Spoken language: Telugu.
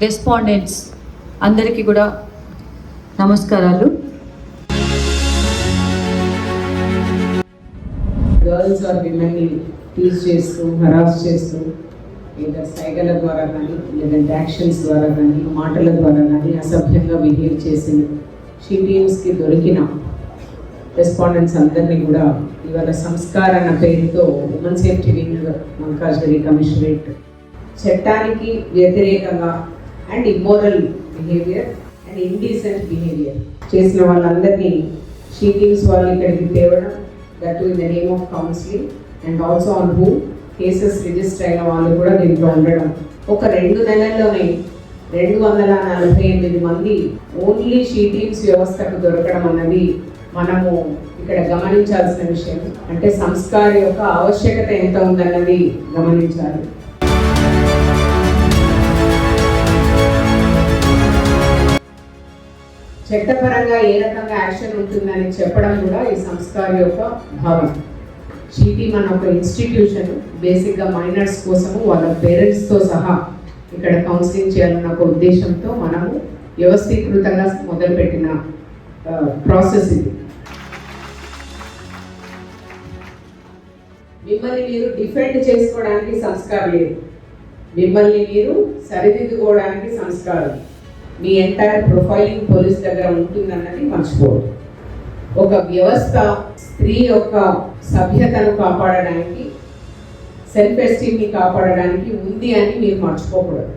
రెస్పాండెంట్స్ అందరికీ కూడా నమస్కారాలు. గర్ల్స్ ఆర్ విమెన్ని టీచ్ చేస్తూ హరాస్ చేస్తూ లేదా సైగల ద్వారా కానీ లేదంటే యాక్షన్స్ ద్వారా కానీ మాటల ద్వారా కానీ అసభ్యంగా బిహేవ్ చేసి షీటీమ్స్కి దొరికిన రెస్పాండెంట్స్ అందరినీ కూడా ఇవాళ సంస్కారణ పేరుతో women safety wing Malkajgiri commissionerate చట్టానికి వ్యతిరేకంగా and immoral behaviour and indecent behaviour చేసిన వాళ్ళందరినీ షీటీమ్స్ వాళ్ళు ఇక్కడికి తేవడం, that in the name of counselling and also on who cases register అయిన వాళ్ళు కూడా దీంట్లో ఉండడం. ఒక 2 నెలల్లోనే 248 మంది ఓన్లీ షీటీమ్స్ వ్యవస్థకు దొరకడం అన్నది మనము ఇక్కడ గమనించాల్సిన విషయం. అంటే సంస్కార యొక్క ఆవశ్యకత ఎంత ఉందన్నది గమనించాలి. చట్టపరంగా ఏ రకంగా యాక్షన్ ఉంటుందని చెప్పడం కూడా ఈ సంస్కార యొక్క భావం. షీటీమ్ అన్న ఒక ఇన్స్టిట్యూషన్ బేసిక్గా మైనర్స్ కోసము వాళ్ళ పేరెంట్స్తో సహా ఇక్కడ కౌన్సిలింగ్ చేయాలన్న ఒక ఉద్దేశంతో మనము వ్యవస్థీకృతంగా మొదలుపెట్టిన ప్రాసెస్ ఇది. మిమ్మల్ని మీరు డిఫెండ్ చేసుకోవడానికి సంస్కారం లేదు, మిమ్మల్ని మీరు సరిదిద్దుకోవడానికి సంస్కారం. మీ ఎంటైర్ ప్రొఫైలింగ్ పోలీస్ దగ్గర ఉంటుందన్నది మర్చిపోవద్దు. ఒక వ్యవస్థ స్త్రీ యొక్క సభ్యతను కాపాడడానికి, సెల్ఫ్ ఎస్టీమ్ని కాపాడడానికి ఉంది అని మీరు మర్చిపోకూడదు.